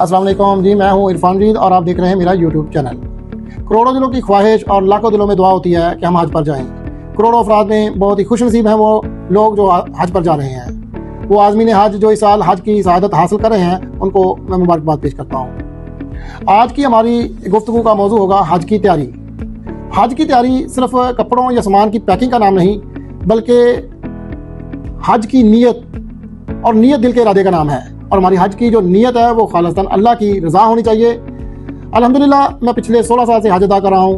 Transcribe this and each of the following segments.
अस्सलाम वालेकुम जी, मैं हूं इरफान जीद और आप देख रहे हैं मेरा यूट्यूब चैनल। करोड़ों दिलों की ख्वाहिश और लाखों दिलों में दुआ होती है कि हम हज पर जाएं। करोड़ों अफराद में बहुत ही खुशनसीब हैं वो लोग जो हज पर जा रहे हैं। वो आज़मीन हज जो इस साल हज की शहादत हासिल कर रहे हैं, उनको मैं मुबारकबाद पेश करता हूँ। आज की हमारी गुफ्तगू का मौजू होगा हज की तैयारी। हज की तैयारी सिर्फ कपड़ों या सामान की पैकिंग का नाम नहीं, बल्कि हज की नीयत और नीयत दिल के इरादे का नाम है। और हमारी हज की जो नीयत है वो खालिस्तन अल्लाह की रज़ा होनी चाहिए। अल्हम्दुलिल्लाह मैं पिछले 16 साल से हज अदा कर रहा हूँ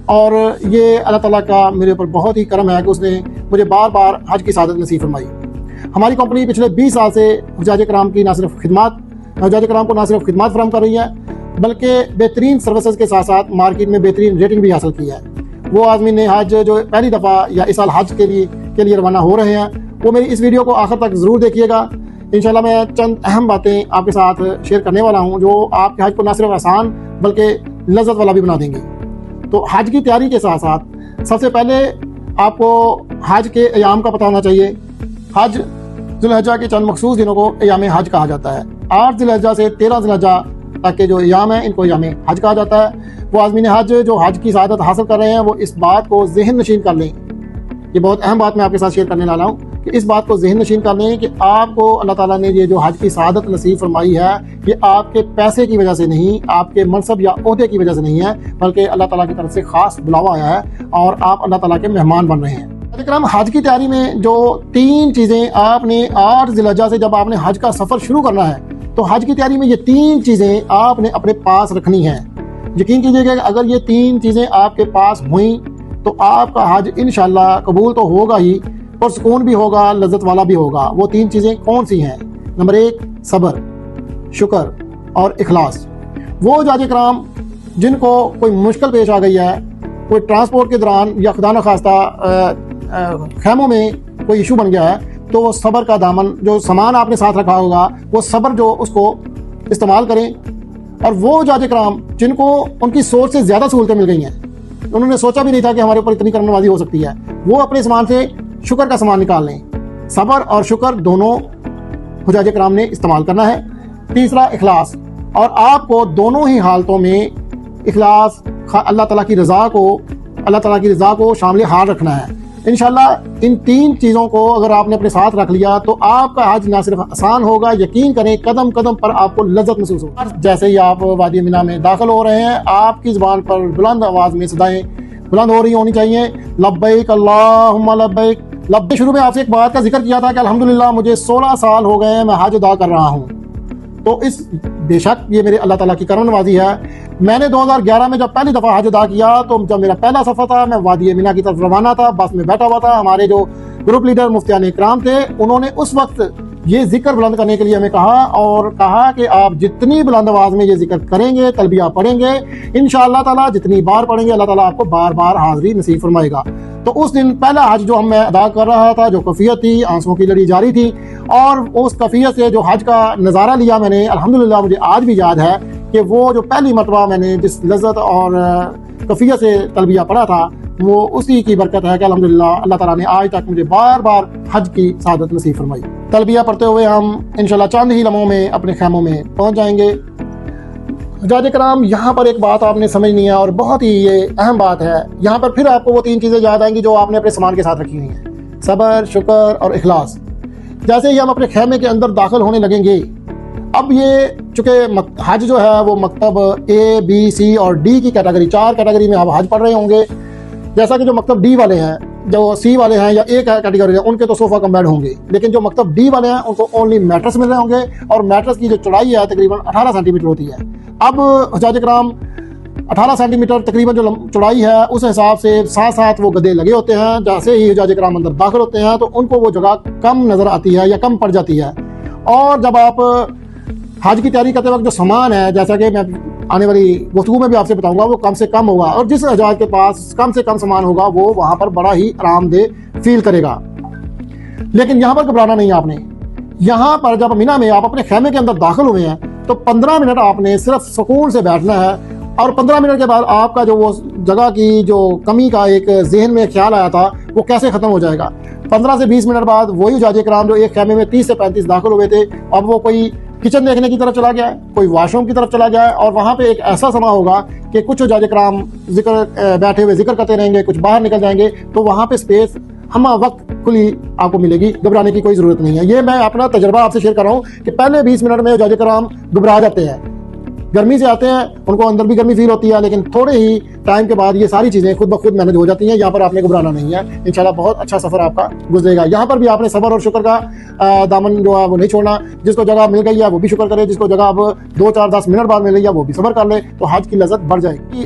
और ये अल्लाह ताला का मेरे ऊपर बहुत ही करम है कि उसने मुझे बार बार हज की सआदत नसीब फरमाई। हमारी कंपनी पिछले 20 साल से हुज्जाज कराम की हुज्जाज कराम को ना सिर्फ खिदमत फराहम कर रही है, बल्कि बेहतरीन सर्विसेज के साथ साथ मार्केट में बेहतरीन रेटिंग भी हासिल की है। वो आज़मीन हज जो पहली दफ़ा या इस साल हज के लिए रवाना हो रहे हैं, वो मेरी इस वीडियो को आखिर तक ज़रूर देखिएगा। इंशाल्लाह मैं चंद अहम बातें आपके साथ शेयर करने वाला हूं जो आपके हज को ना सिर्फ आसान बल्कि लज्जत वाला भी बना देंगे। तो हज की तैयारी के साथ साथ सबसे पहले आपको हज के अयाम का पता होना चाहिए। हज ज़ुल्हिज्जा के चंद मखसूस दिनों को अयाम हज कहा जाता है। 8 ज़ुल्हिज्जा से 13 ज़ुल्हिज्जा तक के जो अयाम हैं, इनको अयाम हज कहा जाता है। वो आज़मीन हज जो हज की शहादत हासिल कर रहे हैं, वो इस बात को ज़हन नशीन कर लें। ये बहुत अहम बात मैं आपके साथ शेयर करने वाला हूँ कि इस बात को ज़हन नशीन कर लें कि आपको अल्लाह ताला ने ये जो हज की शहादत नसीब फरमाई है, ये आपके पैसे की वजह से नहीं, आपके मनसब या ओहदे की वजह से नहीं है, बल्कि अल्लाह ताला की तरफ से खास बुलावा आया है और आप अल्लाह ताला के मेहमान बन रहे हैं। हज की तैयारी में जो 3 चीज़ें आपने 8 ज़िलहज्जा से जब आपने हज का सफ़र शुरू करना है, तो हज की तैयारी में ये 3 चीज़ें आपने अपने पास रखनी है। यकीन कीजिएगा अगर ये 3 चीज़ें आपके पास हुई तो आपका हज इंशाल्लाह कबूल तो होगा ही और सुकून भी होगा, लज्जत वाला भी होगा। वो 3 चीज़ें कौन सी हैं? नंबर 1 सब्र, शुक्र और इखलास। वो हुज्जाज कराम जिनको कोई मुश्किल पेश आ गई है, कोई ट्रांसपोर्ट के दौरान या खुदा न खास्ता खैमों में कोई इशू बन गया है, तो वो सब्र का दामन, जो सामान आपने साथ रखा होगा, वो सब्र जो उसको इस्तेमाल करें। और वो हुज्जाज कराम जिनको उनकी सोच से ज़्यादा सहूलतें मिल गई हैं, उन्होंने सोचा भी नहीं था कि हमारे ऊपर इतनी करम नवाज़ी हो सकती है, वो अपने सामान से शुक्र का सामान निकाल लें। सब्र और शुक्र दोनों हुज्जाज कराम ने इस्तेमाल करना है। तीसरा इखलास, और आपको दोनों ही हालतों में इखलास, अल्लाह ताला की रज़ा को शामिल हाल रखना है। इंशाल्लाह इन 3 चीज़ों को अगर आपने अपने साथ रख लिया तो आपका हज ना सिर्फ आसान होगा, यकीन करें कदम कदम पर आपको लज्जत महसूस होगा। जैसे ही आप वादी मिना में दाखिल हो रहे हैं, आपकी ज़ुबान पर बुलंद आवाज़ में सदाएं बुलंद हो रही होनी चाहिए। लब्बैक अल्लाहुम्मा लब्बैक। लब्बैक शुरू में आपसे एक बात का जिक्र किया था कि अल्हम्दुलिल्लाह मुझे 16 साल हो गए, मैं हज अदा कर रहा हूँ। तो इस बेशक ये मेरे अल्लाह ताला की करम नवाज़ी है। मैंने 2011 में जब पहली दफ़ा हज अदा किया, तो जब मेरा पहला सफ़र था, मैं वादी मिना की तरफ रवाना था, बस में बैठा हुआ था। हमारे जो ग्रुप लीडर मुफ्तियान इकराम थे, उन्होंने उस वक्त ये जिक्र बुलंद करने के लिए हमें कहा कि आप जितनी बुलंद आवाज़ में ये जिक्र करेंगे, तलबिया पढ़ेंगे, इंशाअल्लाह ताला जितनी बार पढ़ेंगे अल्लाह ताला आपको बार बार हाज़री नसीब फरमाएगा। तो उस दिन पहला हज जो मैं अदा कर रहा था, जो कफ़ियत थी, आंसुओं की लड़ी जारी थी, और उस कफ़ियत से जो हज का नज़ारा लिया मैंने, अल्हम्दुलिल्लाह मुझे आज भी याद है कि वो जो पहली मरतबा मैंने जिस लज्जत और कफ़ियत से तलबिया पढ़ा था, वो उसी की बरकत है कि अल्हम्दुलिल्लाह अल्लाह ताला ने आज तक मुझे बार बार हज की सआदत नसीब फरमाई। तलबिया पढ़ते हुए हम इंशाल्लाह चंद ही लम्हों में अपने खैमों में पहुंच जाएंगे। हुज्जाज कराम, यहाँ पर एक बात आपने समझनी है और बहुत ही ये अहम बात है। यहाँ पर फिर आपको वो 3 चीज़ें याद आएंगी जो आपने अपने सामान के साथ रखी हुई हैं, सब्र, शुक्र और इखलास। जैसे ही हम अपने खैमे के अंदर दाखिल होने लगेंगे, अब ये चूँकि हज जो है वो मकतब A, B, C और D की कैटेगरी, 4 कैटेगरी में आप हज पढ़ रहे होंगे। जैसा कि जो मकतब D वाले हैं, जो C वाले हैं या A कैटेगरी है, उनके तो सोफ़ा कम बेड होंगे, लेकिन जो मकतब D वाले हैं उनको ओनली मैट्रेस मिल रहे होंगे। और मैट्रेस की जो चौड़ाई है तकरीबन 18 सेंटीमीटर होती है। अब हुज्जाज कराम 18 सेंटीमीटर तकरीबन जो चौड़ाई है, उस हिसाब से साथ साथ वो गद्दे लगे होते हैं। जैसे ही हुज्जाज कराम अंदर दाखिल होते हैं तो उनको वो जगह कम नज़र आती है या कम पड़ जाती है। और जब आप हज की तैयारी करते वक्त जो सामान है, जैसा कि मैं आने वाली गुफ्तगू में भी आपसे बताऊंगा, वो कम से कम होगा। और जिस हुज्जाज के पास कम से कम सामान होगा, वो वहाँ पर बड़ा ही आरामदेह फील करेगा। लेकिन यहाँ पर घबराना नहीं आपने। यहाँ पर जब मिना में आप अपने खैमे के अंदर दाखिल हुए हैं, तो 15 मिनट आपने सिर्फ सुकून से बैठना है। और 15 मिनट के बाद आपका जो वो जगह की जो कमी का एक जहन में ख्याल आया था, वो कैसे ख़त्म हो जाएगा। 15 से 20 मिनट बाद वही हुज्जाज कराम जो एक खैमे में 30 से 35 दाखिल हुए थे, अब वो कोई किचन देखने की तरफ चला गया है, कोई वॉशरूम की तरफ चला गया है, और वहां पे एक ऐसा समय होगा कि कुछ जाजे कराम जिक्र बैठे हुए जिक्र करते रहेंगे, कुछ बाहर निकल जाएंगे, तो वहां पे स्पेस हम वक्त खुली आपको मिलेगी, घबराने की कोई जरूरत नहीं है। ये मैं अपना तजर्बा आपसे शेयर कर रहा हूँ कि पहले 20 मिनट में जाजे कराम घबरा जाते हैं, गर्मी से आते हैं, उनको अंदर भी गर्मी फील होती है, लेकिन थोड़े ही टाइम के बाद ये सारी चीजें खुद ब खुद मैनेज हो जाती हैं। यहाँ पर आपने घबराना नहीं है, इंशाल्लाह बहुत अच्छा सफर आपका गुजरेगा। यहाँ पर भी आपने सबर और शुक्र का दामन जो है वो नहीं छोड़ना। जिसको जगह मिल गई है वो भी शुक्र करे, जिसको जगह अब 2, 4, 10 मिनट बाद मिल गई है वो भी सबर कर ले, तो हज की लज्जत बढ़ जाएगी।